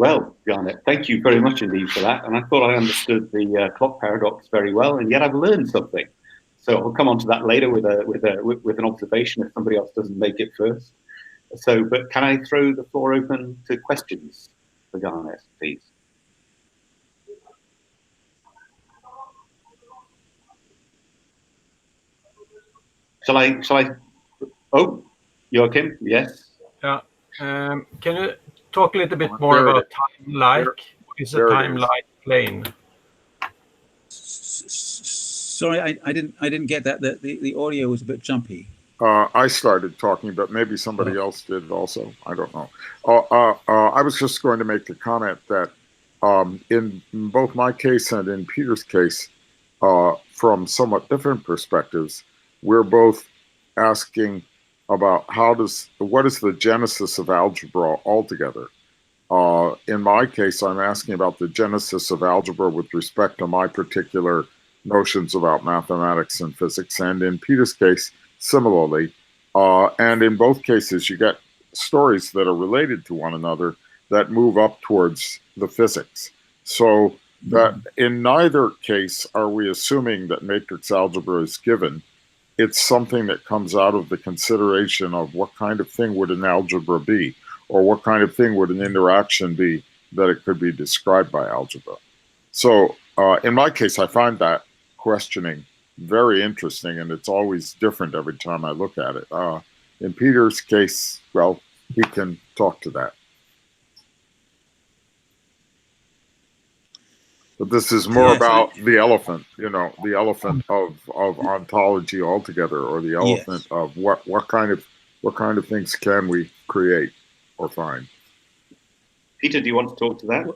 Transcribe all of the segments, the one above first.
Well, Garnet, thank you very much indeed for that. And I thought I understood the clock paradox very well, and yet I've learned something. So I'll come on to that later with an observation if somebody else doesn't make it first. So, but can I throw the floor open to questions for Garnet, please? Shall I? Oh, Joachim, yes. Yeah. Can you talk a little bit more about time-like? What is a time-like plane? Sorry, I didn't get that. The audio was a bit jumpy. I started talking, but maybe somebody else did also. I don't know. I was just going to make the comment that in both my case and in Peter's case, from somewhat different perspectives, we're both asking about what is the genesis of algebra altogether. In my case, I'm asking about the genesis of algebra with respect to my particular notions about mathematics and physics, and in Peter's case, similarly. And in both cases, you get stories that are related to one another that move up towards the physics. So that in neither case are we assuming that matrix algebra is given. It's something that comes out of the consideration of what kind of thing would an algebra be, or what kind of thing would an interaction be that it could be described by algebra. So in my case, I find that questioning very interesting, and it's always different every time I look at it. In Peter's case, well, he can talk to that. But this is more about the elephant, the elephant of ontology altogether, or the elephant of what kind of things can we create or find. Peter, do you want to talk to that?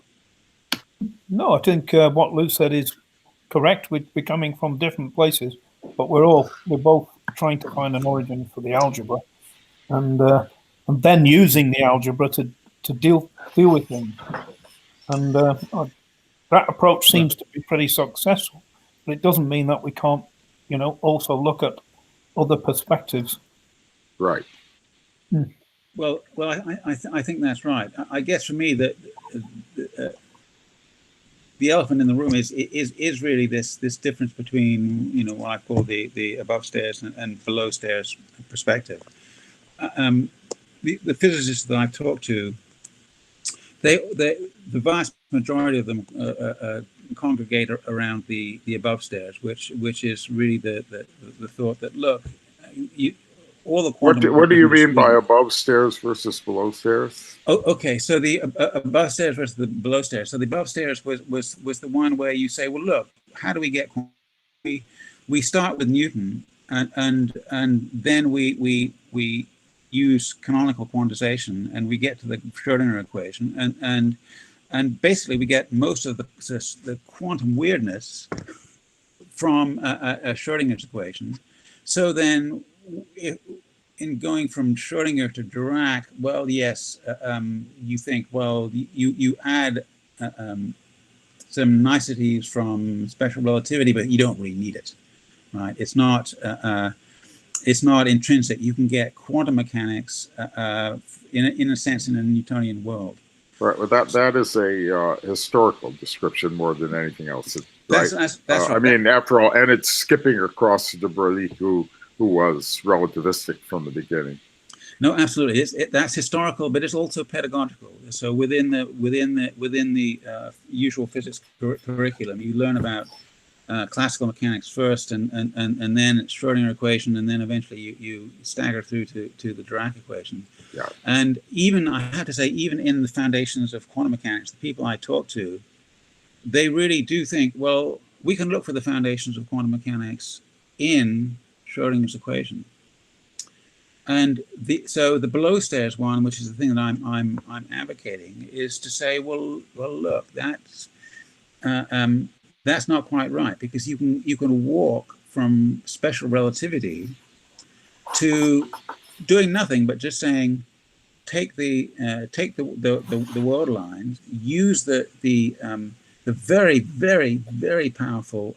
No, I think what Lou said is correct. We're coming from different places, but we're both trying to find an origin for the algebra, and then using the algebra to deal with things. And that approach seems to be pretty successful, but it doesn't mean that we can't, also look at other perspectives. Right. Well, I think that's right. I guess for me that the elephant in the room is really this difference between what I call the above stairs and below stairs perspective. The physicists that I've talked to, the vast majority of them congregate around the above stairs, which is really the thought that, look, all the quantum. What do you mean by above stairs versus below stairs? Oh, okay. So the above stairs versus the below stairs. So the above stairs was the one where you say, well, look, how do we get? We start with Newton, and then we use canonical quantization, and we get to the Schrödinger equation, and basically we get most of the quantum weirdness from a Schrödinger's equation. So then, in going from Schrödinger to Dirac, well, yes, you think, well, you add some niceties from special relativity, but you don't really need it, right? It's not intrinsic. You can get quantum mechanics in a sense in a Newtonian world. Right. Well, that is a historical description more than anything else. Right. That's right. I mean, after all, and it's skipping across de Broglie, who was relativistic from the beginning. No, absolutely. That's historical, but it's also pedagogical. So within the usual physics curriculum, you learn about classical mechanics first, and then Schrödinger equation, and then eventually you stagger through to the Dirac equation. Yeah. And even, I have to say, even in the foundations of quantum mechanics, the people I talk to, they really do think, well, we can look for the foundations of quantum mechanics in Schrödinger's equation. And so the below stairs one, which is the thing that I'm advocating, is to say, well, look, that's not quite right, because you can walk from special relativity to doing nothing but just saying, take the world lines, use the very, very, very powerful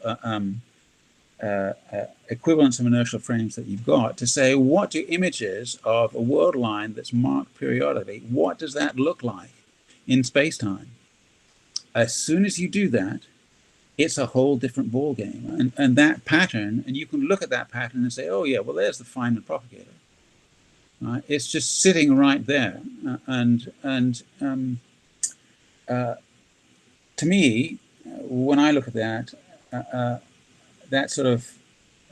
equivalence of inertial frames that you've got to say, what do images of a world line that's marked periodically, what does that look like in space-time. As soon as you do that, it's a whole different ball game. And that pattern, and you can look at that pattern and say, oh yeah, well, there's the Feynman propagator. Right? It's just sitting right there. To me, when I look at that, that sort of,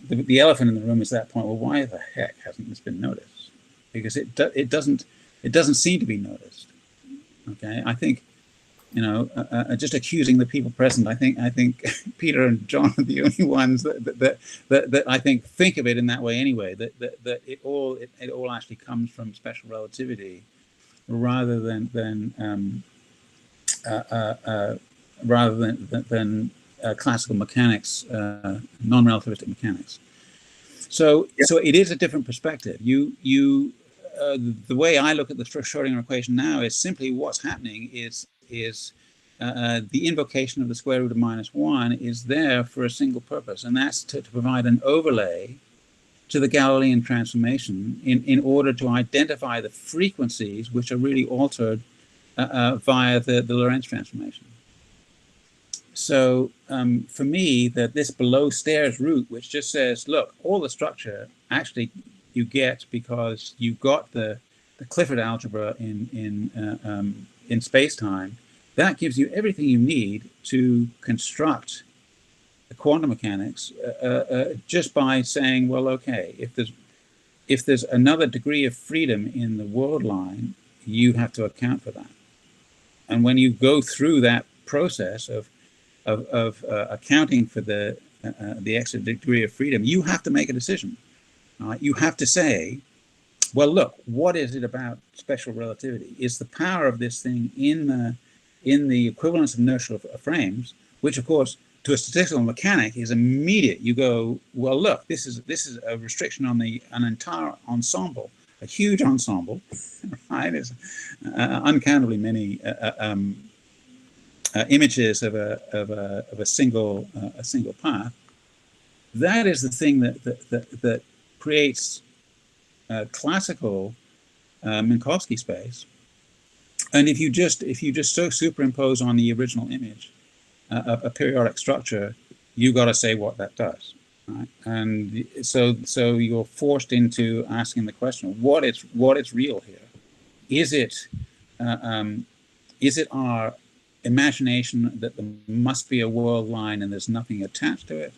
the elephant in the room is that point, well, why the heck hasn't this been noticed? Because it doesn't seem to be noticed. Okay, I think, just accusing the people present, I think Peter and John are the only ones that I think of it in that way anyway. That it all actually comes from special relativity, rather than classical mechanics, non-relativistic mechanics. So it is a different perspective. The way I look at the Schrodinger equation now is simply what's happening is the invocation of the square root of -1 is there for a single purpose, and that's to provide an overlay to the Galilean transformation in order to identify the frequencies which are really altered via the Lorentz transformation. So for me, that this below stairs route, which just says, look, all the structure actually you get because you've got the Clifford algebra in space-time, that gives you everything you need to construct the quantum mechanics just by saying, well, okay, if there's another degree of freedom in the world line, you have to account for that. And when you go through that process of accounting for the extra degree of freedom, you have to make a decision. You have to say, well, look, what is it about special relativity? Is the power of this thing in the equivalence of inertial frames, which of course to a statistical mechanic is immediate. You go, well, look, this is a restriction on an entire ensemble, a huge ensemble, right? There's uncountably many images of a single path. That is the thing that creates classical Minkowski space. And if you just so superimpose on the original image a periodic structure, you got to say what that does, right? And so you're forced into asking the question: what is real here? Is it our imagination that there must be a world line and there's nothing attached to it,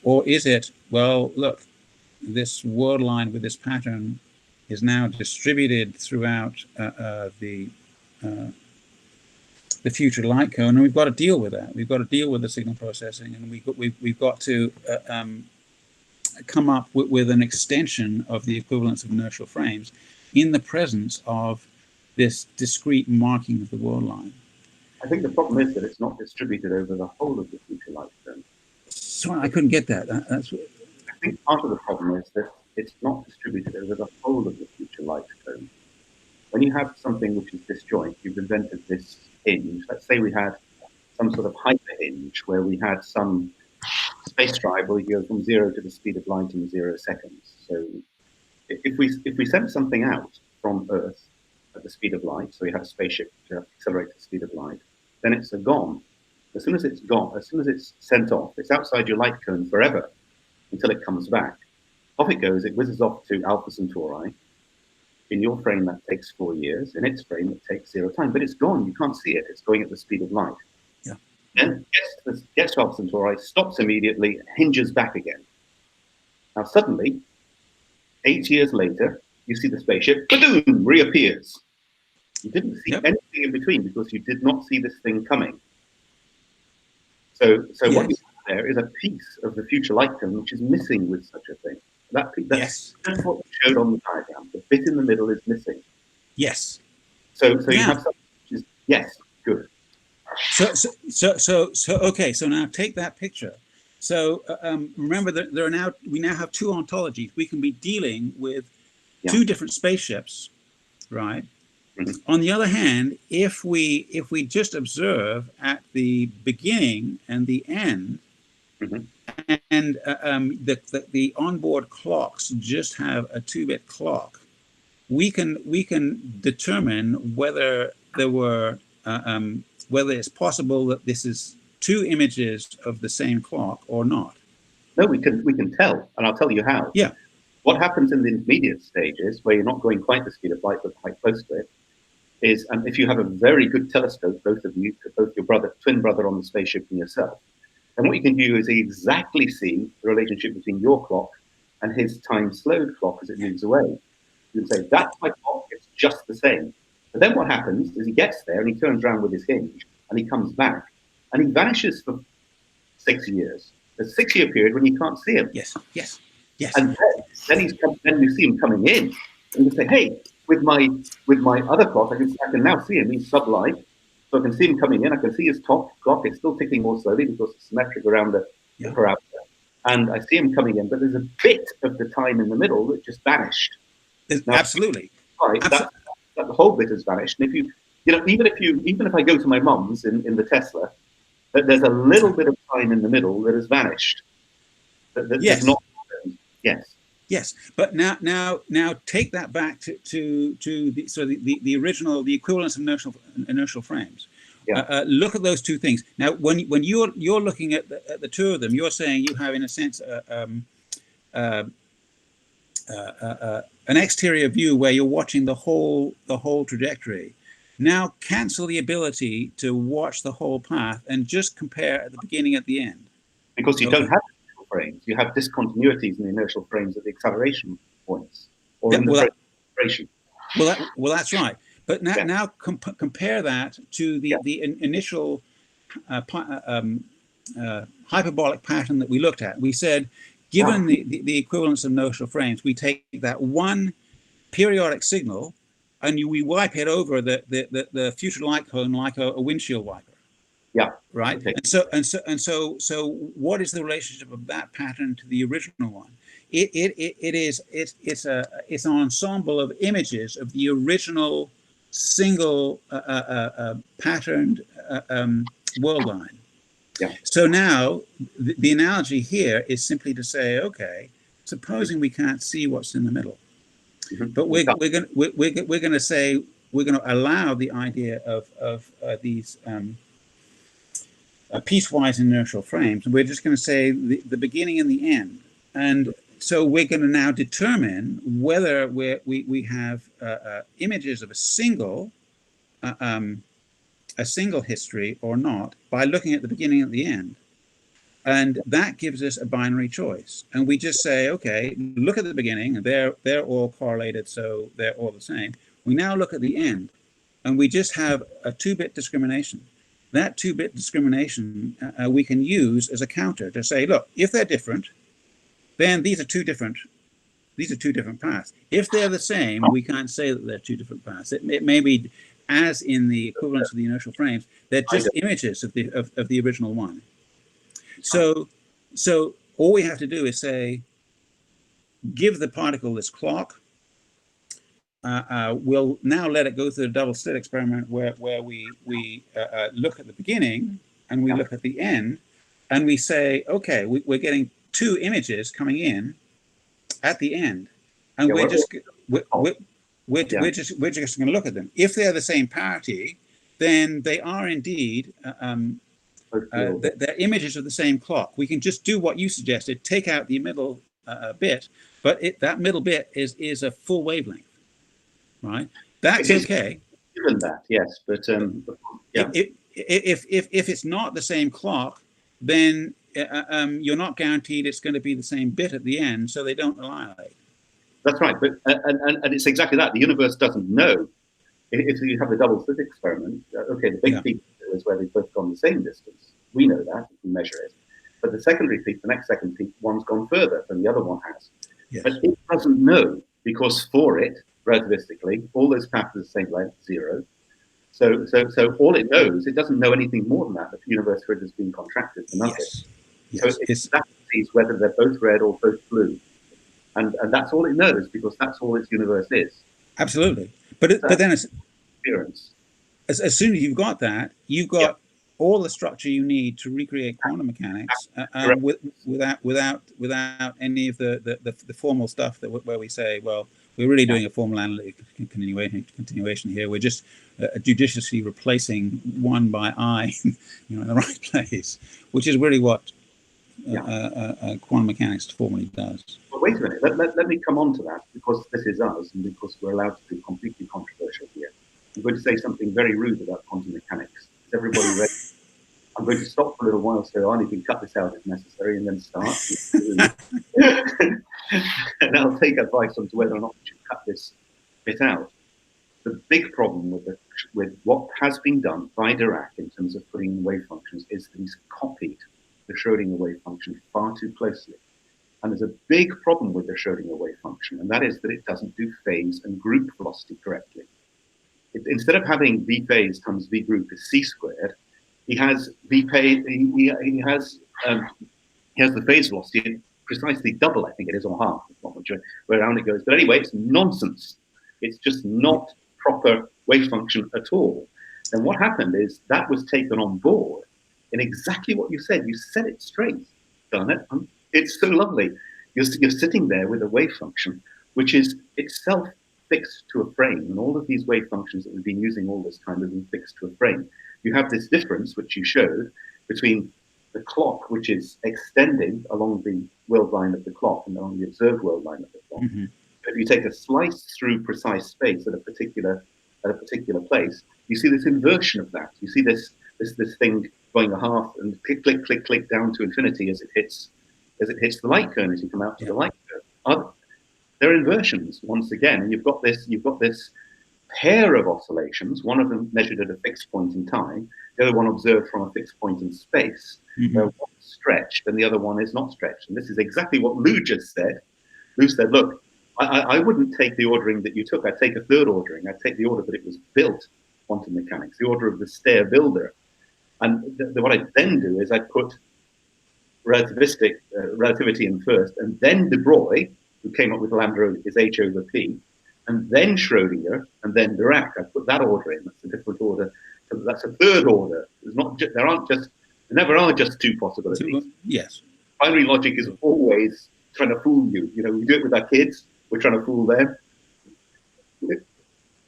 or is it, well, look, this world line with this pattern is now distributed throughout the future light cone, and we've got to deal with that. We've got to deal with the signal processing, and we've got to come up with an extension of the equivalence of inertial frames in the presence of this discrete marking of the world line. I think the problem is that it's not distributed over the whole of the future light cone. Sorry, I couldn't get that. I think part of the problem is that it's not distributed over the whole of the future light cone. When you have something which is disjoint, you've invented this hinge. Let's say we had some sort of hyper hinge where we had some space drive where you go from 0 to the speed of light in 0 seconds. So if we send something out from Earth at the speed of light, so we have a spaceship to accelerate the speed of light, then it's gone. As soon as it's gone, as soon as it's sent off, it's outside your light cone forever until it comes back. Off it goes, it whizzes off to Alpha Centauri. In your frame, that takes 4 years. In its frame, it takes 0 time. But it's gone. You can't see it. It's going at the speed of light. Yeah. Then gets to Alpha Centauri, stops immediately, hinges back again. Now, suddenly, 8 years later, you see the spaceship, ba-doom, reappears. You didn't see anything in between because you did not see this thing coming. So yes. What you have there is a piece of the future light cone which is missing with such a thing. That's what you showed on the diagram. The bit in the middle is missing. Yes. So you have something which is good. So okay. So now take that picture. So remember that we now have two ontologies. We can be dealing with two different spaceships, right? Mm-hmm. On the other hand, if we just observe at the beginning and the end, mm-hmm. and the onboard clocks just have a 2-bit clock, we can determine whether there were whether it's possible that this is two images of the same clock or not. No, we can tell, and I'll tell you how. Yeah. What happens in the intermediate stages, where you're not going quite the speed of light, but quite close to it, is if you have a very good telescope, both of you, both your twin brother on the spaceship and yourself, then what you can do is exactly see the relationship between your clock and his time-slowed clock as it moves away. You can say, that's my clock, it's just the same. But then what happens is he gets there and he turns around with his hinge and he comes back and he vanishes for 6 years. There's a 6-year period when you can't see him. Yes. And then you see him coming in, and you say, "Hey, with my other clock, I can now see him. He's sublight, so I can see him coming in. I can see his top clock. It's still ticking more slowly because it's symmetric around the parameter, and I see him coming in. But there's a bit of the time in the middle that just vanished. Now, absolutely. Right. That the whole bit has vanished. And even if I go to my mum's in the Tesla, there's a little bit of time in the middle that has vanished. That's not. Yes, but now take that back to the original, the equivalence of inertial frames. Yeah. Look at those two things. Now, when you're looking at the two of them, you're saying you have, in a sense, an exterior view where you're watching the whole trajectory. Now cancel the ability to watch the whole path and just compare at the beginning at the end. Because you don't have inertial frames. You have discontinuities in the inertial frames at the acceleration points or in the acceleration. Well, that's right. But now compare that to the initial hyperbolic pattern that we looked at. We said, given the equivalence of inertial frames, we take that one periodic signal and we wipe it over the future light cone like a windshield wiper. Yeah. Right. Okay. And so what is the relationship of that pattern to the original one? It's an ensemble of images of the original single patterned world line. Yeah. So now the analogy here is simply to say, okay, supposing we can't see what's in the middle, but we're going to say we're going to allow the idea of these piecewise inertial frames, and we're just going to say the beginning and the end, and so we're going to now determine whether we have images of a single history or not by looking at the beginning and the end. And that gives us a binary choice. And we just say, okay, look at the beginning, and they're all correlated, so they're all the same. We now look at the end, and we just have a 2-bit discrimination. That 2-bit discrimination we can use as a counter to say, look, if they're different, then these are two different paths. If they're the same, we can't say that they're two different paths. It may be, as in the equivalence of the inertial frames, they're just images of the original one. So all we have to do is say, give the particle this clock. We'll now let it go through the double slit experiment where we look at the beginning and we look at the end, and we say, okay, we're getting two images coming in at the end, and we're just going to look at them. If they're the same parity, then they are indeed they're images of the same clock. We can just do what you suggested, take out the middle bit, but that middle bit is a full wavelength, right? That's okay. Given that, yes, but if it's not the same clock, then you're not guaranteed it's going to be the same bit at the end, so they don't annihilate. That's right, but and it's exactly that. The universe doesn't know. If you have a double slit experiment, okay, the big peak is where they've both gone the same distance. We know that, if we measure it. But the secondary peak, the next second peak, one's gone further than the other one has. Yes. But it doesn't know, because for it, relativistically, all those paths are the same length, 0. So all it knows, it doesn't know anything more than that. The universe grid has been contracted to nothing. Yes. So it sees whether they're both red or both blue. And that's all it knows, because that's all its universe is. Absolutely. But then it's experience. As soon as you've got that, you've got all the structure you need to recreate quantum mechanics without any of the formal stuff where we say, well, We're really doing a formal analytic continuation here. We're just judiciously replacing one by I, in the right place, which is really what quantum mechanics formally does. Well, wait a minute. Let me come on to that, because this is us and because we're allowed to be completely controversial here. I'm going to say something very rude about quantum mechanics. Is everybody ready? I'm going to stop for a little while so Arnie can cut this out if necessary, and then start. And I'll take advice on to whether or not we should cut this bit out. The big problem with what has been done by Dirac in terms of putting in wave functions is that he's copied the Schrödinger wave function far too closely. And there's a big problem with the Schrödinger wave function, and that is that it doesn't do phase and group velocity correctly. Instead of having v phase times v group is c squared, he has v phase. He has the phase velocity precisely double, I think it is, or half, not much where around it goes. But anyway, it's nonsense. It's just not proper wave function at all. And what happened is that was taken on board in exactly what you said. You said it straight, Garnet. It's so lovely. You're sitting there with a wave function, which is itself fixed to a frame. And all of these wave functions that we've been using all this time have been fixed to a frame. You have this difference, which you showed, between the clock, which is extending along the world line of the clock and along the observed world line of the clock. Mm-hmm. If you take a slice through precise space at a particular place, you see this inversion of that. You see this thing going a half and click down to infinity as it hits the light cone as you come out to the light cone. They're inversions once again, and you've got this pair of oscillations. One of them measured at a fixed point in time, the other one observed from a fixed point in space. Mm-hmm. One's stretched and the other one is not stretched. And this is exactly what Lou just said. Lou said, look, I wouldn't take the ordering that you took. I'd take a third ordering. I'd take the order that it was built, quantum mechanics, the order of the stair builder. And what I'd then do is I'd put relativity in first, and then de Broglie, who came up with lambda is h over p, and then Schrödinger, and then Dirac. I put that order in. That's a different order. So that's a third order. There never are just two possibilities. Yes. Binary logic is always trying to fool you. We do it with our kids. We're trying to fool them.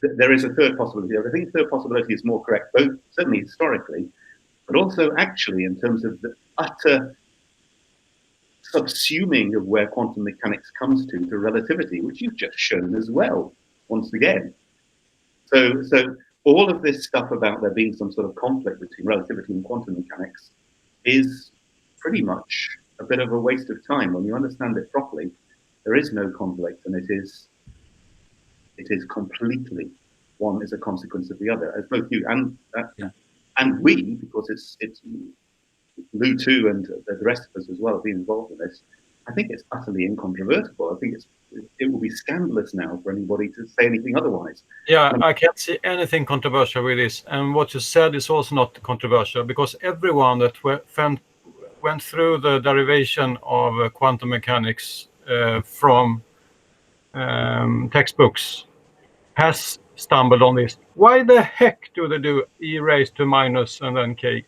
There is a third possibility. I think the third possibility is more correct, both certainly historically, but also actually in terms of the utter subsuming of where quantum mechanics comes to relativity, which you've just shown as well, once again. So all of this stuff about there being some sort of conflict between relativity and quantum mechanics is pretty much a bit of a waste of time. When you understand it properly, there is no conflict, and it is completely one is a consequence of the other, as both you and we, because it's Lou too, and the rest of us as well have been involved in this. I think it's utterly incontrovertible. I think it will be scandalous now for anybody to say anything otherwise. Yeah, I can't see anything controversial with this. And what you said is also not controversial, because everyone that went through the derivation of quantum mechanics from textbooks has stumbled on this. Why the heck do they do e raised to minus and then k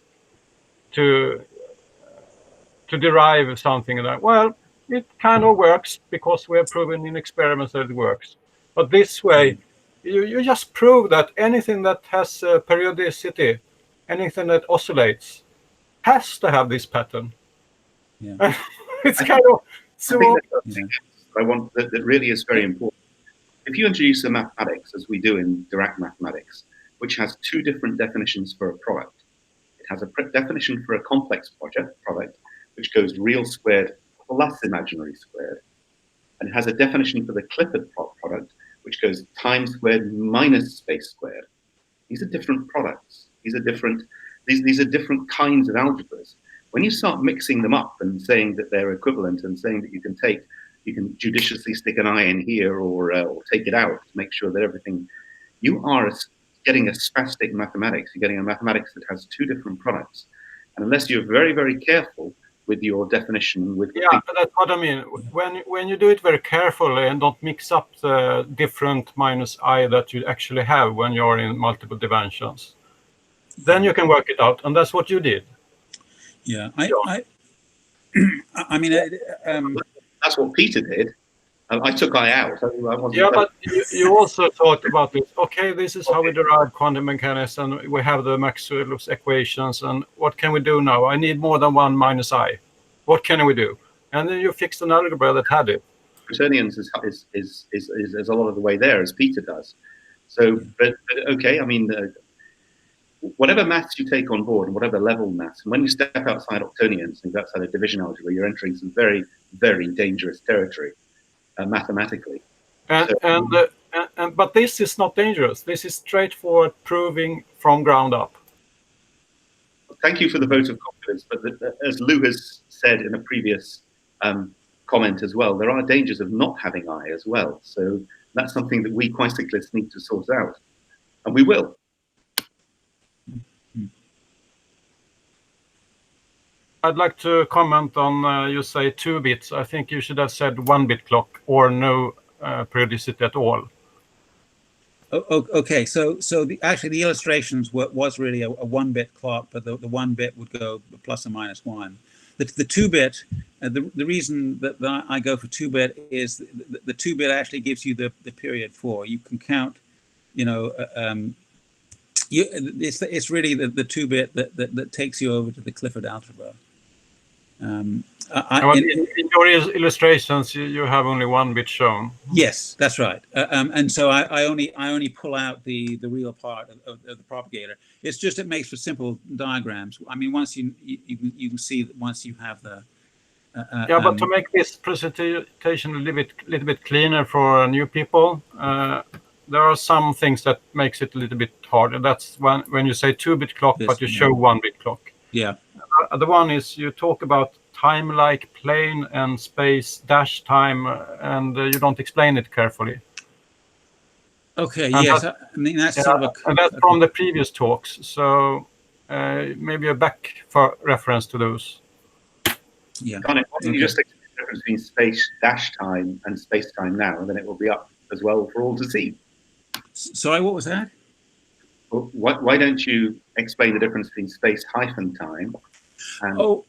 to derive something like that? Well, it kind of works because we have proven in experiments that it works. But this way, you just prove that anything that has periodicity, anything that oscillates, has to have this pattern. Yeah. It's kind of so. I want that really is very important. If you introduce a mathematics, as we do in Dirac mathematics, which has two different definitions for a product, it has a definition for a complex product, which goes real squared plus imaginary squared, and it has a definition for the Clifford product, which goes time squared minus space squared. These are different products. These are different kinds of algebras. When you start mixing them up and saying that they're equivalent and saying that you can judiciously stick an I in here or take it out to make sure that everything, you are getting a spastic mathematics. You're getting a mathematics that has two different products. And unless you're very, very careful with your definition, that's what I mean. When you do it very carefully and don't mix up the different minus I that you actually have when you're in multiple dimensions, then you can work it out, and that's what you did. Yeah, I mean, that's what Peter did, I took I out. I wasn't. Yeah, but you also thought about this. Okay, this is how we derive quantum mechanics, and we have the Maxwell's equations. And what can we do now? I need more than 1 minus I. What can we do? And then you fixed an algebra that had it. Quaternions is a lot of the way there, as Peter does. So, but okay, I mean, whatever maths you take on board, and whatever level maths, and when you step outside octonions and outside of division algebra, you're entering some very, very dangerous territory mathematically. But this is not dangerous. This is straightforward proving from ground up. Thank you for the vote of confidence, but as Lou has said in a previous comment as well, there are dangers of not having I as well. So that's something that we Quicyclists need to sort out, and we will. I'd like to comment on you say 2 bits. I think you should have said 1-bit clock or no periodicity at all. Okay, so actually the illustrations was really a 1-bit clock, but the 1 bit would go plus or minus 1. The 2-bit, the reason that I go for 2-bit is the 2-bit actually gives you the period 4. You can count, you know, it's really the 2-bit that takes you over to the Clifford algebra. In your illustrations, you have only 1 bit shown. Yes, that's right. And so I only pull out the real part of the propagator. It's just it makes for simple diagrams. I mean, once you can see that once you have the. Yeah, but to make this presentation a little bit cleaner for new people, there are some things that makes it a little bit hard, and that's when you say 2-bit clock, but you show 1-bit clock. Yeah. The one is you talk about time-like plane and space dash time, and you don't explain it carefully. Okay. And yes, I mean that's sort of and that's from the previous talks. So maybe a back for reference to those. Yeah. Garnet, why don't you just explain the difference between space dash time and space time now, and then it will be up as well for all to see. Sorry, what was that? Well, why don't you explain the difference between space hyphen time and no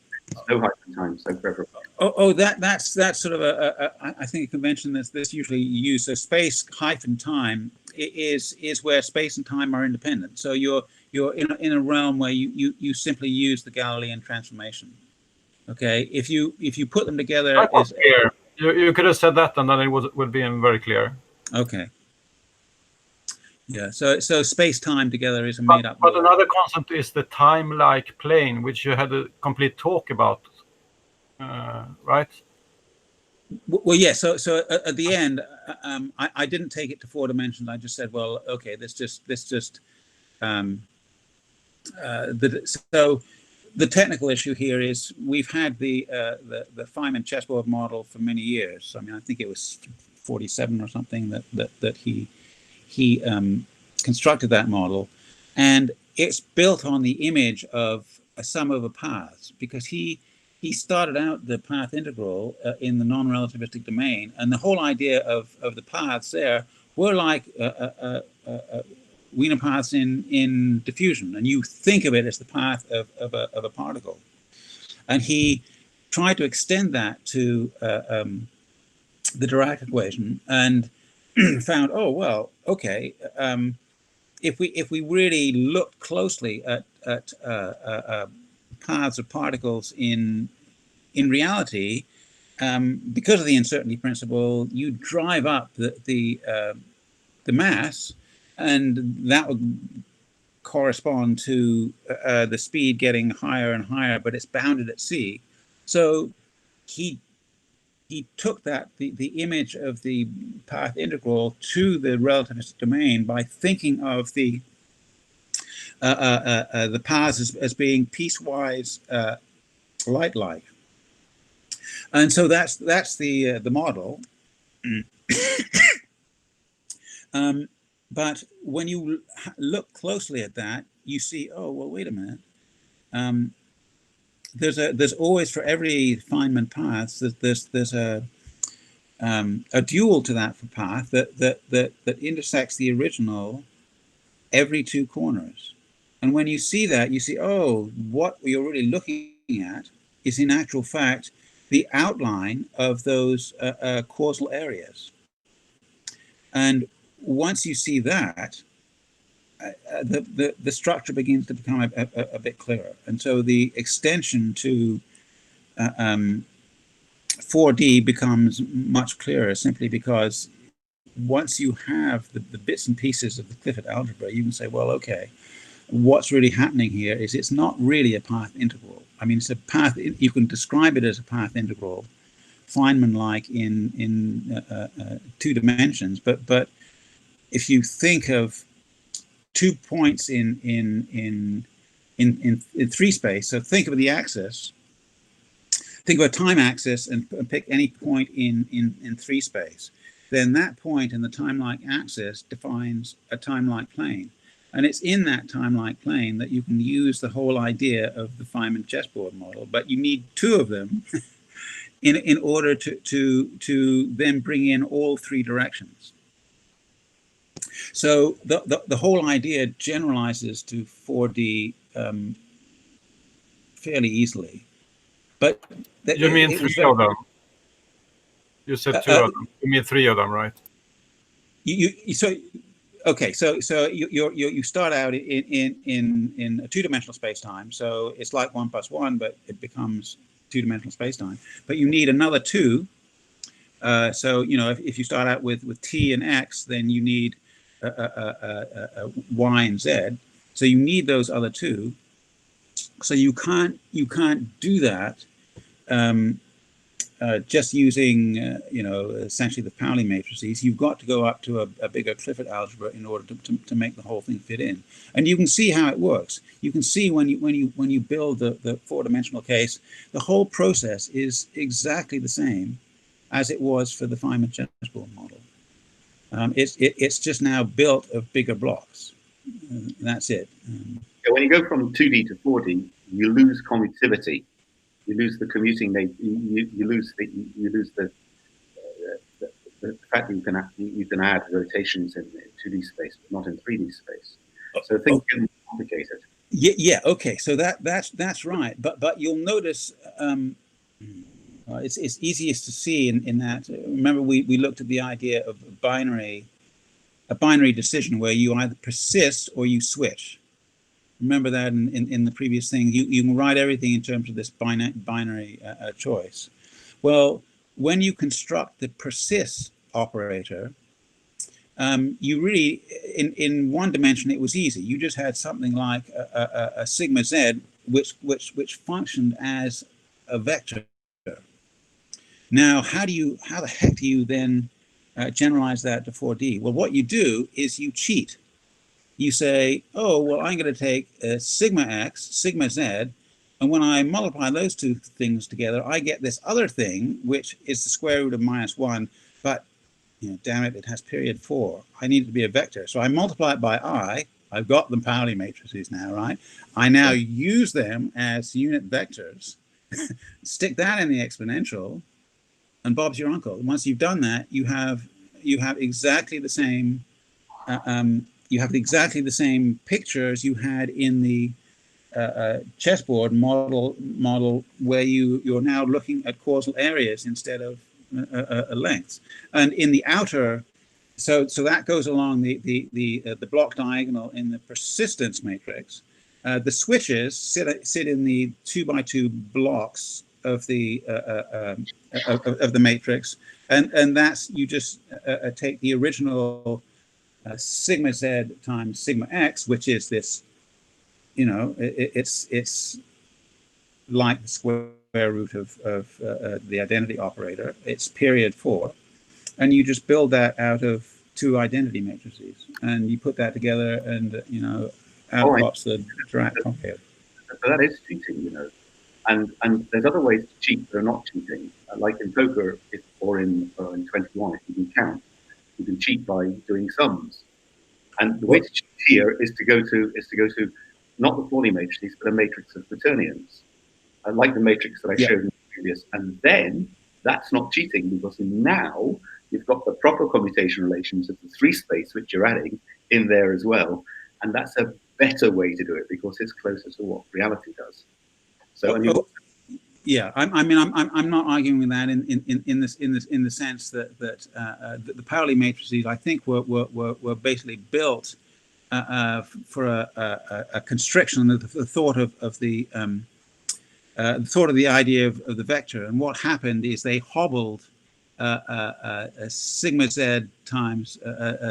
hyphen time? So for everyone. That's sort of I think a convention that's usually used. So space hyphen time is where space and time are independent. So you're in a realm where you simply use the Galilean transformation. Okay, if you put them together, that was clear. You could have said that, and then it would be very clear. Okay. Yeah. So space-time together is a made-up. But another concept is the time-like plane, which you had a complete talk about, right? Well, yeah. So at the end, I didn't take it to 4 dimensions. I just said, well, okay, so the technical issue here is we've had the Feynman chessboard model for many years. I mean, I think it was 47 or something that he constructed that model, and it's built on the image of a sum over paths, because he started out the path integral in the non-relativistic domain, and the whole idea of the paths there were like Wiener paths in diffusion, and you think of it as the path of a particle. And he tried to extend that to the Dirac equation, and found, oh well, okay. If we really look closely at paths of particles in reality, because of the uncertainty principle, you drive up the mass, and that would correspond to the speed getting higher and higher, but it's bounded at c. So he took that the image of the path integral to the relativistic domain by thinking of the paths as being piecewise light-like, and so that's the model. But when you look closely at that, you see, oh well, wait a minute. There's always, for every Feynman path, there's a dual to that for path that intersects the original every 2 corners. And when you see that, you see, oh, what you're really looking at is in actual fact the outline of those causal areas. And once you see that, the structure begins to become a bit clearer. And so the extension to 4D becomes much clearer, simply because once you have the bits and pieces of the Clifford algebra, you can say, well, okay, what's really happening here is it's not really a path integral. I mean, it's a path, you can describe it as a path integral, Feynman-like in 2 dimensions, but if you think of 2 points in 3 space, so think of the axis, think of a time axis and pick any point in 3 space, then that point in the time-like axis defines a time-like plane. And it's in that time-like plane that you can use the whole idea of the Feynman chessboard model, but you need 2 of them in order to then bring in all 3 directions. So the whole idea generalizes to 4D fairly easily. But you mean 3 of them? You said 2 of them. You mean 3 of them, right? Okay, so you start out in a 2-dimensional space-time, so it's like 1 + 1, but it becomes 2-dimensional space-time. But you need another 2. So if you start out with t and x, then you need y and z. So you need those other 2. So you can't do that just using essentially the Pauli matrices. You've got to go up to a bigger Clifford algebra in order to make the whole thing fit in. And you can see how it works. You can see when you build the 4-dimensional case, the whole process is exactly the same as it was for the Feynman chessboard model. It's just now built of bigger blocks. That's it. When you go from 2D to 4D, you lose commutivity. You lose the commuting. You lose the fact that you can add rotations in 2D space, but not in 3D space. So things get complicated. Yeah. Okay. So that's right. But you'll notice it's easiest to see in that. Remember, we looked at the idea of a binary decision where you either persist or you switch. Remember that in the previous thing, you can write everything in terms of this binary choice. Well, when you construct the persist operator, you really, in 1 dimension, it was easy. You just had something like a sigma z, which functioned as a vector. Now, how the heck do you then generalize that to 4D? Well, what you do is you cheat. You say, oh, well, I'm going to take sigma x, sigma z, and when I multiply those 2 things together, I get this other thing, which is the square root of -1, but, damn it, it has period 4. I need it to be a vector. So I multiply it by I. I've got the Pauli matrices now, right? I now use them as unit vectors, stick that in the exponential, and Bob's your uncle. Once you've done that, you have exactly the same pictures you had in the chessboard model where you're now looking at causal areas instead of lengths. And in the outer, so that goes along the block diagonal in the persistence matrix. The switches sit in the 2x2 blocks of the matrix, and that's, you just take the original sigma z times sigma x, which is this, it's like the square root of the identity operator. It's period 4, and you just build that out of 2 identity matrices, and you put that together, and out pops the Dirac complicator. So that is cheating, and there's other ways to cheat that are not cheating, like in poker or in 21. If you can count, you can cheat by doing sums. And the way to cheat here is to go to not the Pauli matrices, but a matrix of quaternions, like the matrix that I showed in the previous. And then that's not cheating, because now you've got the proper commutation relations of the 3 space, which you're adding in there as well. And that's a better way to do it, because it's closer to what reality does. So Yeah, I'm not arguing with that in the sense that the Pauli matrices, I think, were basically built for a constriction of the thought of the idea of the vector. And what happened is they hobbled sigma z times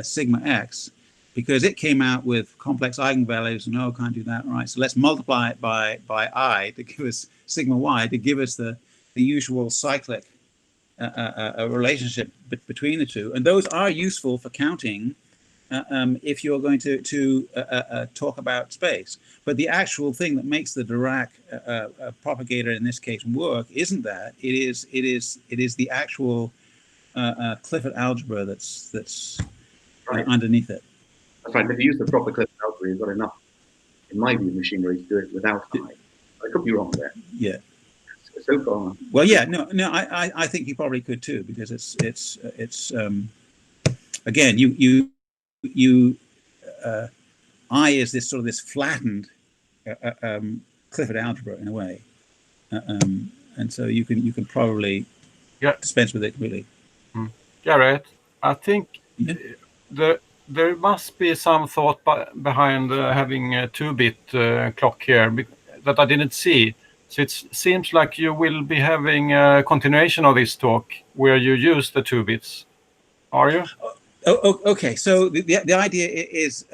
sigma x, because it came out with complex eigenvalues, and no, can't do that, right? So let's multiply it by I to give us sigma y, to give us the usual cyclic relationship between the two. And those are useful for counting if you're going to talk about space. But the actual thing that makes the Dirac propagator in this case work isn't that. It is the actual Clifford algebra that's Right. underneath it. That's right. If you use the proper Clifford algebra, you've got enough, in my view, machinery to do it without I. I could be wrong there. Yeah. So far. Well, yeah. No. I think you probably could too, because it's again, you I is this sort of this flattened Clifford algebra in a way, and so you can probably dispense with it really. Garrett, I think there must be some thought behind having a 2-bit clock here that I didn't see. So it seems like you will be having a continuation of this talk where you use the 2 bits. Are you? Oh, okay. So the idea is,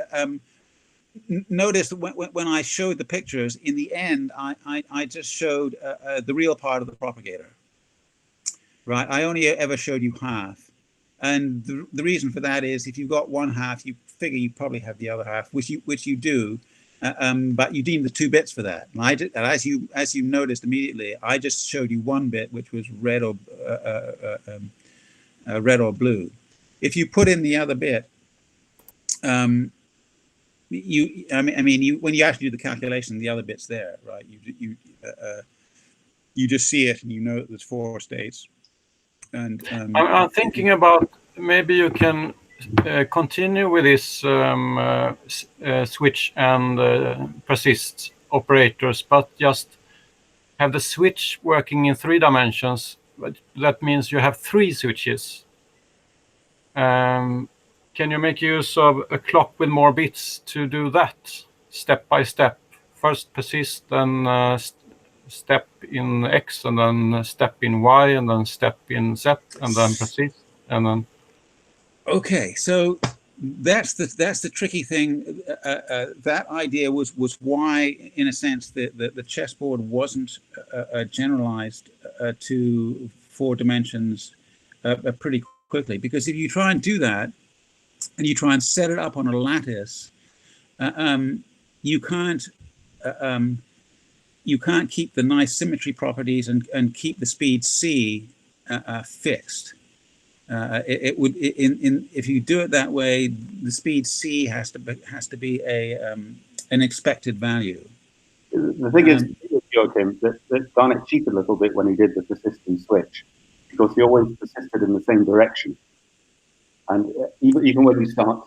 notice when I showed the pictures, in the end, I just showed the real part of the propagator. Right. I only ever showed you half. And the reason for that is, if you've got one half, you figure you probably have the other half, which you do. But you deem the 2 bits for that. And as you noticed immediately, I just showed you 1 bit, which was red or blue. If you put in the other bit, when you actually do the calculation, the other bit's there, right? You just see it, and you know that there's 4 states. And I'm thinking about maybe you can continue with this switch and persist operators, but just have the switch working in 3 dimensions. But that means you have 3 switches. Can you make use of a clock with more bits to do that step by step? First persist, then step in X, and then step in Y, and then step in Z, and then persist, and then. Okay, so that's the tricky thing. That idea was why, in a sense, the chessboard wasn't generalized to 4 dimensions pretty quickly, because if you try and do that, and you try and set it up on a lattice, you can't keep the nice symmetry properties and keep the speed c fixed. If you do it that way, the speed c has to be an expected value. The thing is, Joachim, that Garnet cheated a little bit when he did the persistent switch, because he always persisted in the same direction. And even when you start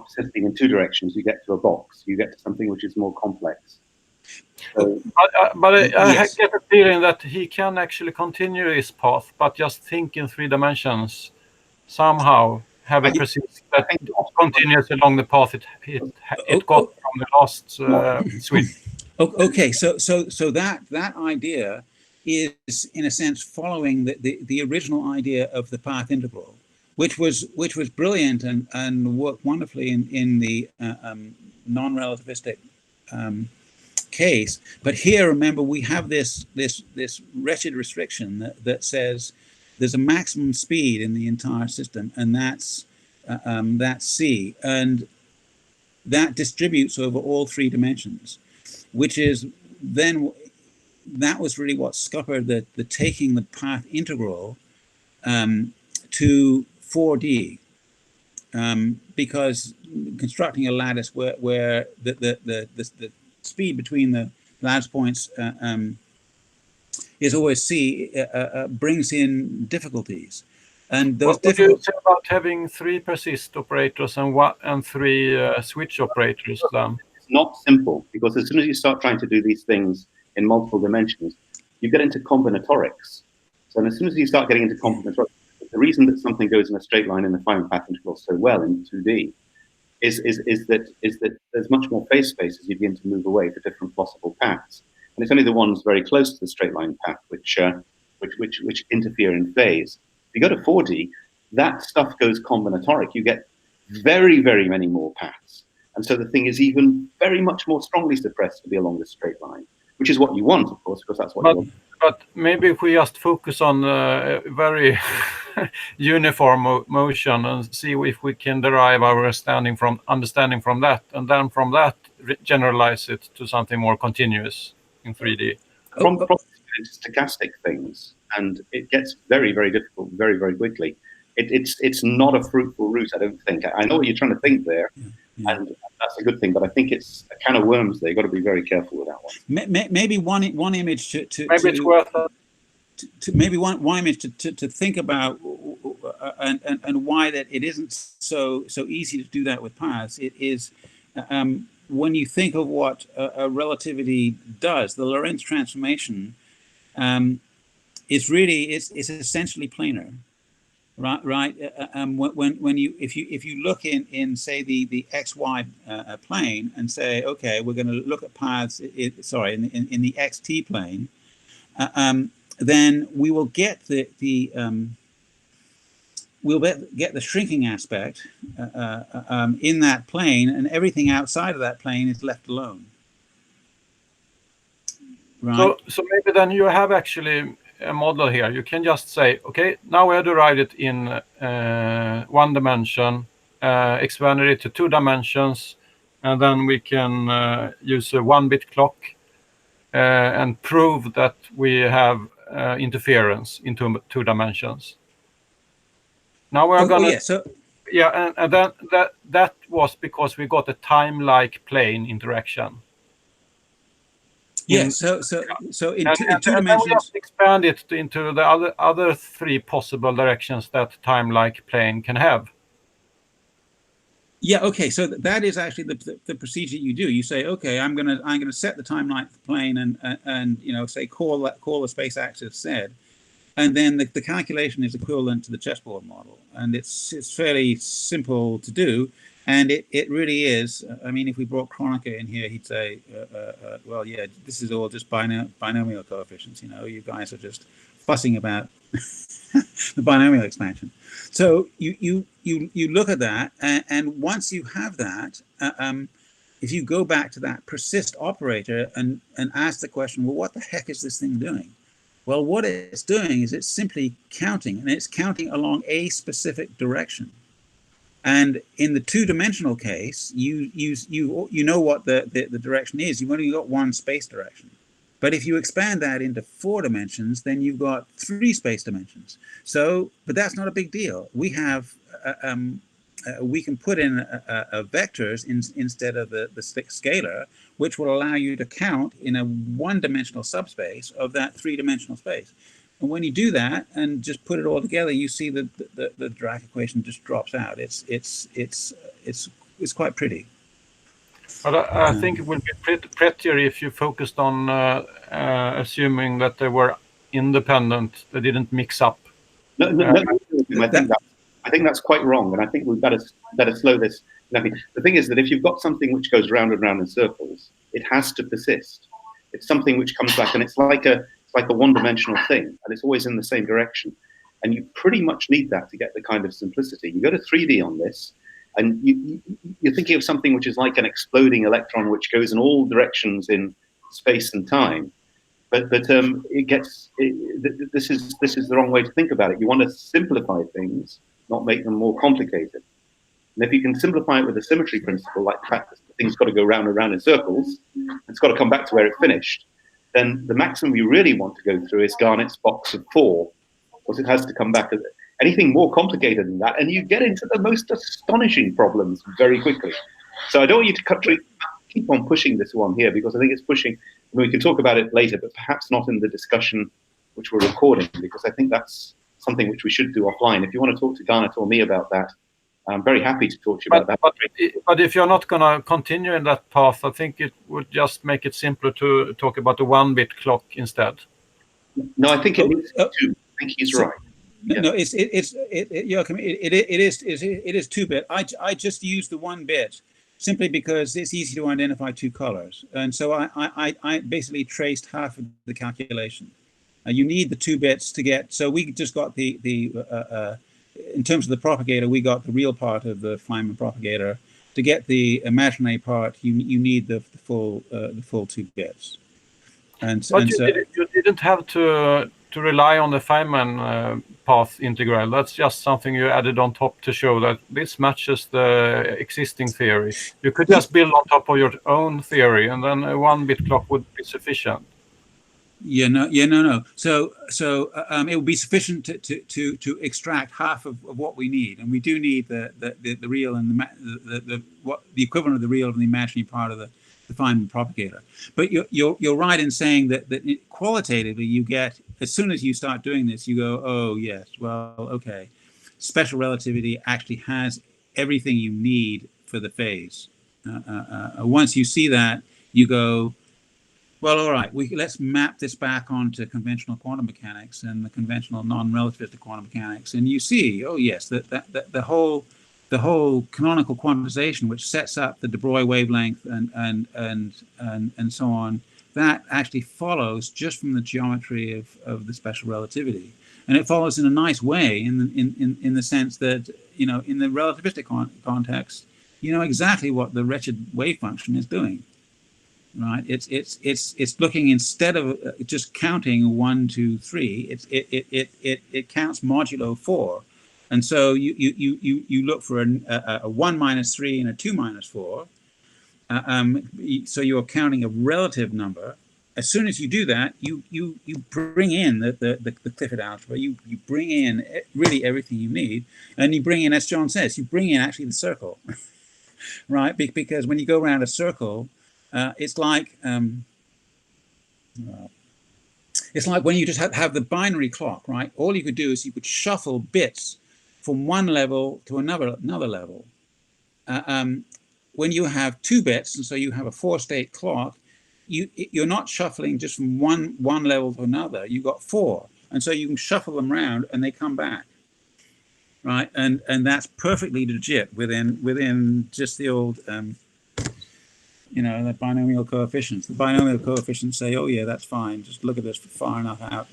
persisting in 2 directions, you get to a box. You get to something which is more complex. So, I get a feeling that he can actually continue his path, but just think in 3 dimensions. Somehow have a persist that continues along the path it got from the last switch. Okay, so that idea is, in a sense, following the original idea of the path integral, which was brilliant and worked wonderfully in the non-relativistic case. But here, remember, we have this wretched restriction that says there's a maximum speed in the entire system, and that's c, and that distributes over all 3 dimensions, which is then, that was really what scuppered the taking the path integral to 4D, because constructing a lattice where the speed between the lattice points is always c, brings in difficulties. And those what do you say about having 3 persist operators and 3 switch operators then? it's not simple, because as soon as you start trying to do these things in multiple dimensions, you get into combinatorics. So as soon as you start getting into combinatorics, the reason that something goes in a straight line in the Feynman path integral so well in 2D is that there's much more phase space as you begin to move away to different possible paths. And it's only the ones very close to the straight line path which interfere in phase. If you go to 4D, that stuff goes combinatoric. You get very, very many more paths. And so the thing is even very much more strongly suppressed to be along the straight line, which is what you want, of course, because that's what you want. But maybe if we just focus on very uniform motion and see if we can derive our understanding from that, and then from that generalize it to something more continuous in 3D. From stochastic things, and it gets very, very difficult very, very quickly. It's not a fruitful route, I don't think. I know what you're trying to think there, and that's a good thing, but I think it's a can of worms there. You've got to be very careful with that one. Maybe one image it's worth maybe one image to think about, and why that it isn't so easy to do that with paths. It is when you think of what a relativity does, the Lorentz transformation is really it's essentially planar. Right. When you if you look in say the XY plane and say, okay, we're going to look at paths. In the XT plane, then we will get we'll get the shrinking aspect in that plane, and everything outside of that plane is left alone. Right. So maybe then you have actually a model here. You can just say, okay, now we have derived it in 1 dimension, expanded it to 2 dimensions, and then we can use a 1-bit clock and prove that we have interference into 2 dimensions. Now we're going to... and then that was because we got a time-like plane interaction. Yeah, so in two dimensions, we have to expand it into the other 3 possible directions that time-like plane can have. Yeah. Okay. So that is actually the procedure you do. You say, okay, I'm gonna set the time-like plane and say call the space axis Z, and then the calculation is equivalent to the chessboard model, and it's fairly simple to do. And it really is. I mean, if we brought Kronecker in here, he'd say, well, yeah, this is all just binomial coefficients. You guys are just fussing about the binomial expansion. So you look at that, and once you have that, if you go back to that persist operator and ask the question, well, what the heck is this thing doing? Well, what it's doing is it's simply counting, and it's counting along a specific direction. And in the 2-dimensional case, you know what the direction is. You've only got 1 space direction. But if you expand that into 4 dimensions, then you've got 3 space dimensions. So, but that's not a big deal. We have we can put in vectors instead of the scalar, which will allow you to count in a 1-dimensional subspace of that 3-dimensional space. And when you do that and just put it all together, you see that the Dirac equation just drops out. It's quite pretty. But I think it would be prettier if you focused on assuming that they were independent, they didn't mix up. No, I think that's quite wrong, and I think we've better slow this. The thing is that if you've got something which goes round and round in circles, it has to persist. It's something which comes back, and it's like a 1-dimensional thing, and it's always in the same direction. And you pretty much need that to get the kind of simplicity. You go to 3D on this, and you're thinking of something which is like an exploding electron which goes in all directions in space and time. But this is the wrong way to think about it. You want to simplify things, not make them more complicated. And if you can simplify it with the symmetry principle, like the fact that things got to go round and round in circles, it's got to come back to where it finished, then the maximum we really want to go through is Garnet's box of 4, because it has to come back. Anything more complicated than that, and you get into the most astonishing problems very quickly. So I don't want you to keep on pushing this one here, because I think it's pushing. We can talk about it later, but perhaps not in the discussion which we're recording, because I think that's something which we should do offline. If you want to talk to Garnet or me about that, I'm very happy to talk to you about that. But if you're not going to continue in that path, I think it would just make it simpler to talk about the 1-bit clock instead. No, I think it needs two. I think he's right. No, it is 2-bit. I just use the 1-bit simply because it's easy to identify 2 colors, and so I basically traced half of the calculation. You need the 2 bits to get. So we just got the in terms of the propagator, we got the real part of the Feynman propagator. To get the imaginary part, you need the full 2 bits. But you didn't have to rely on the Feynman path integral. That's just something you added on top to show that this matches the existing theory. You could just build on top of your own theory, and then a 1-bit clock would be sufficient. No. So it would be sufficient to extract half of what we need, and we do need the real and the equivalent of the real and the imaginary part of the Feynman propagator. But you're right in saying that qualitatively you get, as soon as you start doing this, you go, oh yes, well, okay, special relativity actually has everything you need for the phase. Once you see that, you go, well, all right, let's map this back onto conventional quantum mechanics and the conventional non-relativistic quantum mechanics, and you see, oh yes, that the whole canonical quantization, which sets up the de Broglie wavelength and so on, that actually follows just from the geometry of the special relativity, and it follows in a nice way in the sense that, you know, in the relativistic context, you know exactly what the wretched wave function is doing. Right, it's looking, instead of just counting 1, 2, 3, it counts modulo 4, and so you look for a 1 minus 3 and a 2 minus 4. So you're counting a relative number. As soon as you do that, you bring in the Clifford algebra. You bring in really everything you need, and you bring in, as John says, you bring in actually the circle, right? Because when you go around a circle, it's like when you just have the binary clock, right? All you could do is you could shuffle bits from one level to another level. When you have 2 bits, and so you have a 4-state clock, you're not shuffling just from one level to another. You've got 4, and so you can shuffle them around and they come back, right? And that's perfectly legit within just the old. You know, the binomial coefficients. The binomial coefficients say, oh yeah, that's fine. Just look at this far enough out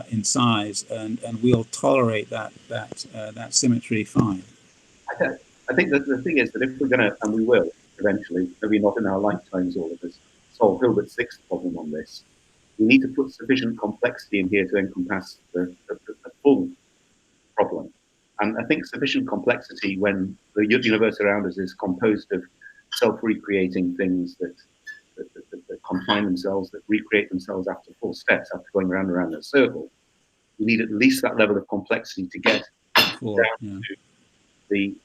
in size, and we'll tolerate that symmetry fine. I think that the thing is that if we're going to, and we will eventually, maybe not in our lifetimes, all of us, solve Hilbert's 6th problem on this, we need to put sufficient complexity in here to encompass the full problem. And I think sufficient complexity, when the universe around us is composed of self-recreating things that confine themselves, that recreate themselves after 4 steps, after going round and round in a circle, you need at least that level of complexity to get down to the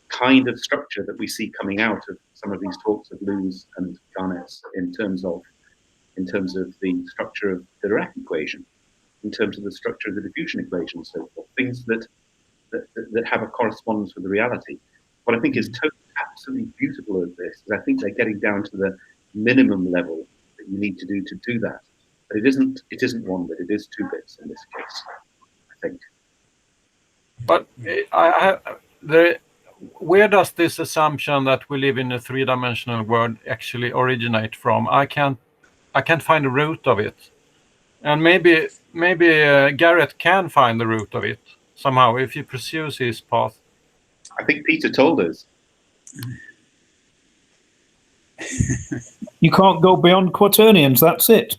kind of structure that we see coming out of some of these talks of Lou's and Garnet's in terms of the structure of the Dirac equation, in terms of the structure of the diffusion equation, and so forth, things that have a correspondence with the reality. What I think is absolutely beautiful of this is I think they're getting down to the minimum level that you need to do that. But it isn't 1 bit, it is 2 bits in this case, I think. But where does this assumption that we live in a 3-dimensional world actually originate from? I can't find the root of it. And maybe Garrett can find the root of it somehow if he pursues his path. I think Peter told us. You can't go beyond quaternions, that's it.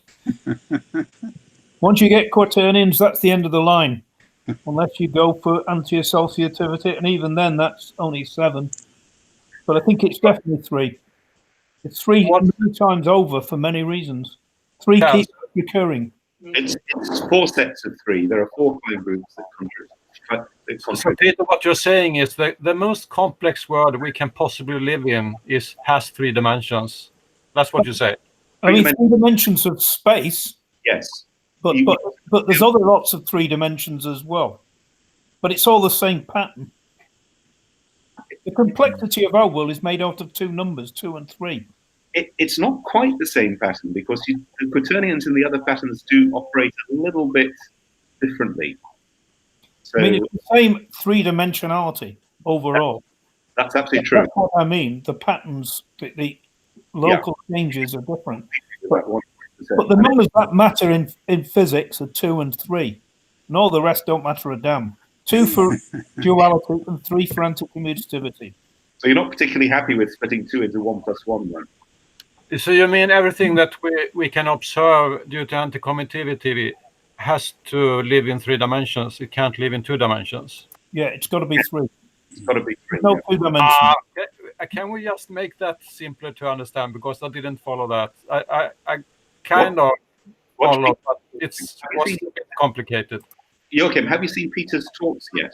Once you get quaternions, that's the end of the line. Unless you go for anti-associativity, and even then that's only 7. But I think it's definitely 3. It's 3 many times over for many reasons. 3 keeps recurring. It's 4 sets of 3. There are 4 client groups that contribute. So Peter, what you're saying is that the most complex world we can possibly live in has 3 dimensions. That's what you say. I mean, 3 dimensions of space. Yes. But there's other lots of 3 dimensions as well. But it's all the same pattern. The complexity of our world is made out of 2 numbers, 2 and 3. It's not quite the same pattern because the quaternions and the other patterns do operate a little bit differently. So I mean, it's the same three-dimensionality overall. that's absolutely true. That's what I mean. The patterns, the local changes are different. But the numbers that matter in physics are 2 and 3. And all the rest don't matter a damn. 2 for duality and 3 for anticommutativity. So you're not particularly happy with splitting 2 into 1 plus 1 then? So you mean everything that we can observe due to anticommutativity has to live in 3 dimensions? It can't live in 2 dimensions. Yeah, it's got to be 3. It's got to be 3. No 2 dimensions. Can we just make that simpler to understand? Because I didn't follow that. I kind of followed, but it was a bit complicated. Joachim, have you seen Peter's talks yet?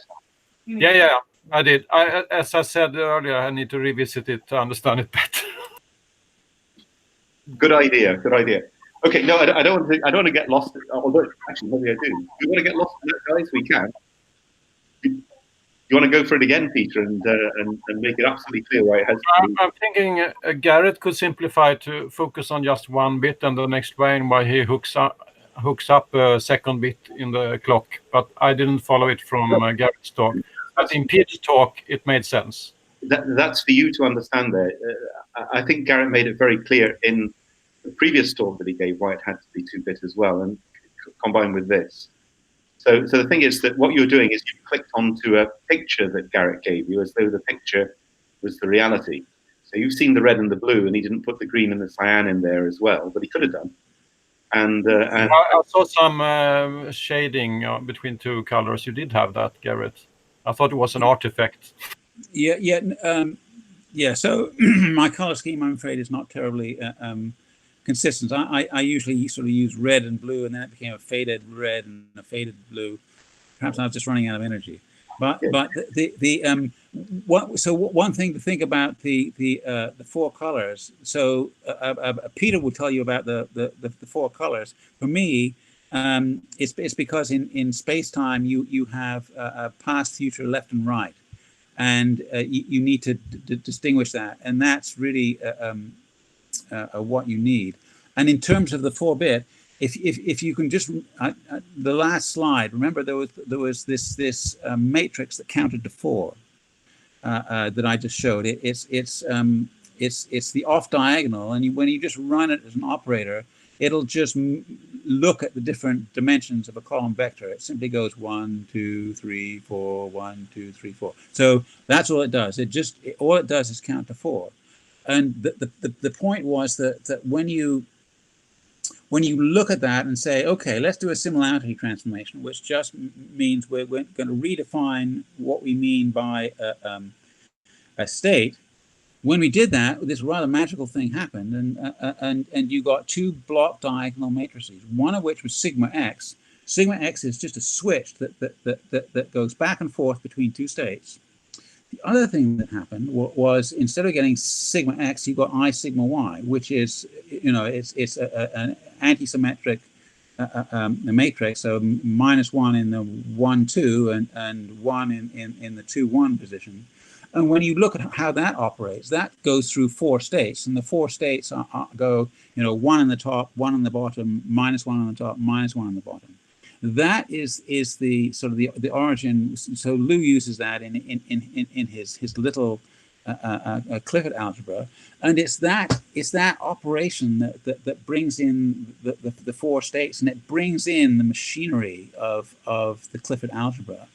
Yeah, I did. As I said earlier, I need to revisit it to understand it better. Good idea. Okay, no, I don't want to get lost. Although, actually, maybe I do. We want to get lost in that, guys. We can. You want to go for it again, Peter, and make it absolutely clear why it has to be? I'm thinking Garrett could simplify to focus on just one bit and then explain why he hooks up a second bit in the clock. But I didn't follow it from Garrett's talk. But in Peter's talk, it made sense. That's for you to understand there. I think Garrett made it very clear in the previous talk that he gave why it had to be 2-bit as well, and combined with this. So the thing is that what you're doing is you clicked onto a picture that Garrett gave you as though the picture was the reality. So you've seen the red and the blue, and he didn't put the green and the cyan in there as well, but he could have done. And I saw some shading between 2 colors. You did have that, Garrett. I thought it was an artifact. Yeah. So my color scheme, I'm afraid, is not terribly consistent. I usually sort of use red and blue, and then it became a faded red and a faded blue. Perhaps I was just running out of energy. But one thing to think about the 4 colors. So Peter will tell you about the 4 colors. For me, it's because in space time you have past, future, left, and right, and you need to distinguish that, and that's really what you need. And in terms of the 4-bit, if you can just the last slide, remember there was this matrix that counted to 4 that I just showed. It's the off diagonal, and when you just run it as an operator, it'll just look at the different dimensions of a column vector. It simply goes 1, 2, 3, 4, 1, 2, 3, 4. So that's all it does. All it does is count to 4. And the point was that when you look at that and say, okay, let's do a similarity transformation, which just means we're going to redefine what we mean by a state. When we did that, this rather magical thing happened, and you got 2 block diagonal matrices, one of which was sigma x. Sigma x is just a switch that goes back and forth between 2 states. The other thing that happened was instead of getting sigma x, you got I sigma y, which is, it's an anti-symmetric matrix, so -1 in the 1, 2, and 1 in the 2, 1 position. And when you look at how that operates, that goes through 4 states, and the 4 states go, 1 in the top, 1 in the bottom, -1 on the top, -1 on the bottom. That is the sort of the origin. So Lou uses that in his little Clifford algebra, and it's that operation that brings in the 4 states, and it brings in the machinery of the Clifford algebra.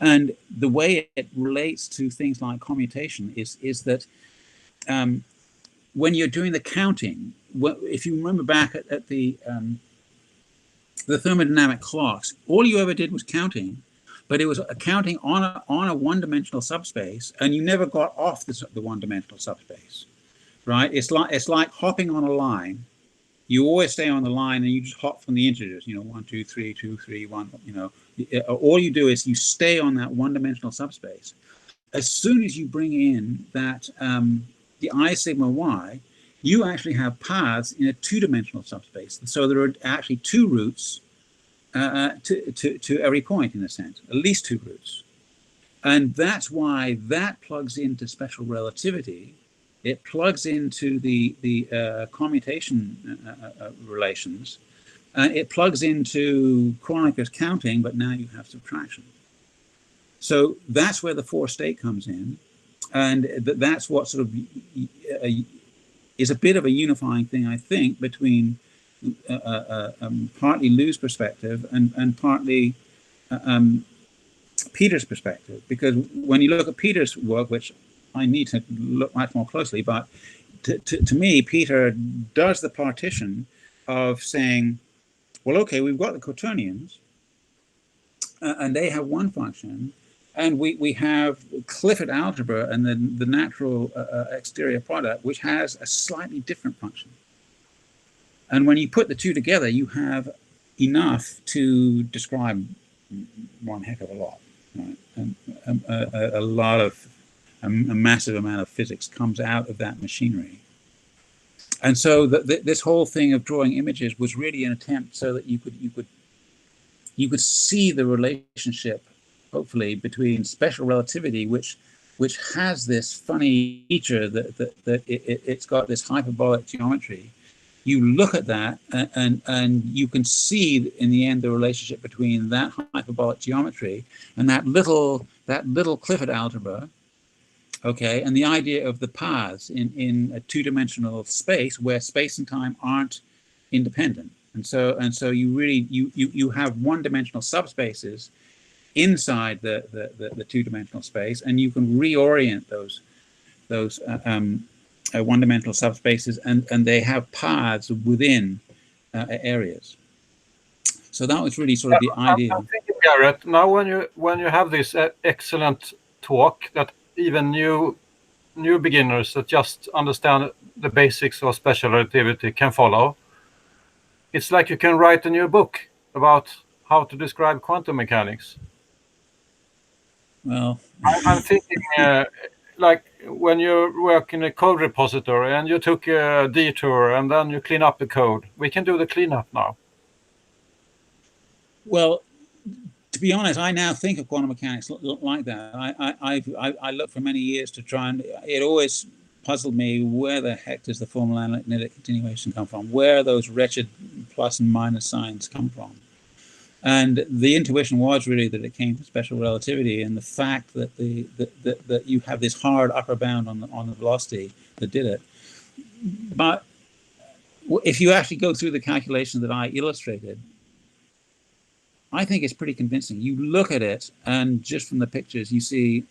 And the way it relates to things like commutation is that when you're doing the counting, if you remember back at the thermodynamic clocks, all you ever did was counting, but it was counting on a one-dimensional subspace, and you never got off the one-dimensional subspace, right? It's like hopping on a line. You always stay on the line, and you just hop from the integers. 1, 2, 3, 2, 3, 1. All you do is you stay on that one-dimensional subspace. As soon as you bring in that the I sigma y, you actually have paths in a 2-dimensional subspace. So there are actually 2 roots to every point, in a sense, at least 2 roots. And that's why that plugs into special relativity it plugs into the commutation relations, it plugs into Kroneker's counting, but now you have subtraction. So that's where the fourth state comes in, and that's what sort of is a bit of a unifying thing, I think, between partly Lou's perspective and partly Peter's perspective. Because when you look at Peter's work, which I need to look much more closely, but to me, Peter does the partition of saying, well, okay, we've got the quaternions, and they have one function, and we have Clifford algebra and the natural exterior product, which has a slightly different function. And when you put the two together, you have enough to describe one heck of a lot. Right? And a massive amount of physics comes out of that machinery. And so this whole thing of drawing images was really an attempt so that you could see the relationship, hopefully, between special relativity, which has this funny feature that it's got this hyperbolic geometry. You look at that and you can see in the end the relationship between that hyperbolic geometry and that little Clifford algebra, okay, and the idea of the paths in a two-dimensional space where space and time aren't independent. And so you really you have one-dimensional subspaces inside the two-dimensional space, and you can reorient those one-dimensional subspaces, and they have paths within areas. So that was really sort of the idea. I'm thinking, Garrett, now when you have this excellent talk that even new beginners that just understand the basics of special relativity can follow, it's like you can write a new book about how to describe quantum mechanics. Well, I'm thinking like when you work in a code repository and you took a detour and then you clean up the code. We can do the cleanup now. Well, to be honest, I now think of quantum mechanics like that. I looked for many years to try, and it always puzzled me, where the heck does the formal analytic continuation come from? Where are those wretched plus and minus signs come from? And the intuition was really that it came from special relativity, and the fact that that you have this hard upper bound on the velocity that did it. But if you actually go through the calculation that I illustrated, I think it's pretty convincing. You look at it, and just from the pictures, you see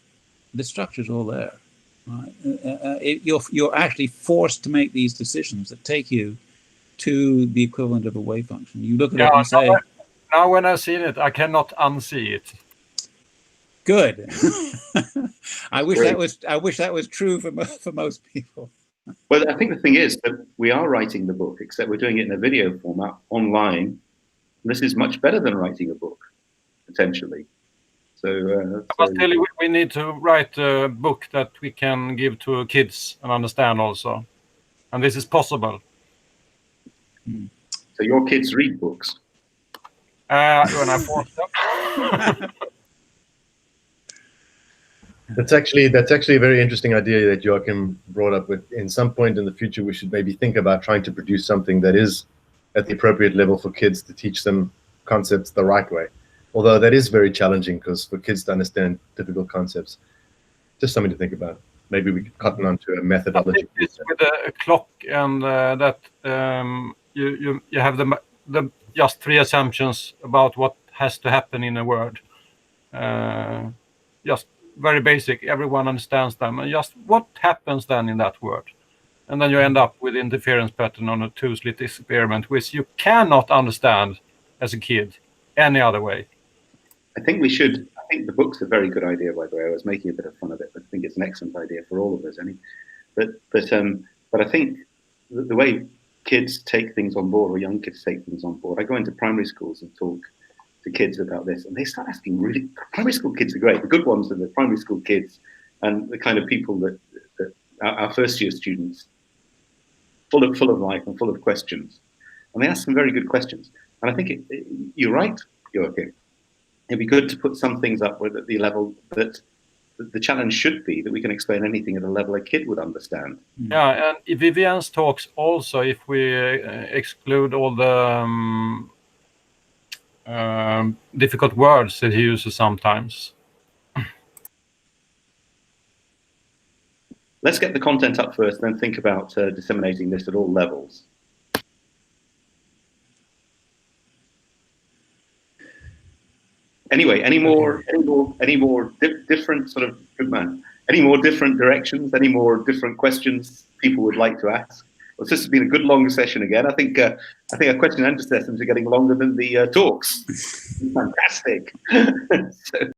the structure's all there. Right? You're actually forced to make these decisions that take you to the equivalent of a wave function. You look at it and say, now when I've seen it, I cannot unsee it. Good. I wish that was true for most people. Well, I think the thing is that we are writing the book, except we're doing it in a video format online. This is much better than writing a book, potentially. So, but still, we need to write a book that we can give to kids and understand also, and this is possible. So your kids read books? When I forced them. That's actually a very interesting idea that Joachim brought up. With in some point in the future, we should maybe think about trying to produce something that is at the appropriate level for kids, to teach them concepts the right way. Although that is very challenging, because for kids to understand difficult concepts, just something to think about. Maybe we could cotton onto a methodology. It's with a clock, and that you have the just three assumptions about what has to happen in a word. Just very basic. Everyone understands them, and just what happens then in that word. And then you end up with interference pattern on a two-slit experiment, which you cannot understand as a kid any other way. I think the book's a very good idea, by the way. I was making a bit of fun of it, but I think it's an excellent idea for all of us. But I think the way kids take things on board, or young kids take things on board, I go into primary schools and talk to kids about this, and they start asking really. Primary school kids are great. The good ones are the primary school kids, and the kind of people that our first-year students, full of life and full of questions, and they ask some very good questions. And I think you're right, Joachim. It'd be good to put some things up at the level that the challenge should be that we can explain anything at a level a kid would understand. Yeah, and Vivian's talks also, if we exclude all the difficult words that he uses sometimes. Let's get the content up first, then think about disseminating this at all levels. Anyway, any more different sort of, good man, any more different directions, any more different questions people would like to ask? Well, this has been a good long session again. I think our question and answer sessions are getting longer than the talks. Fantastic. So,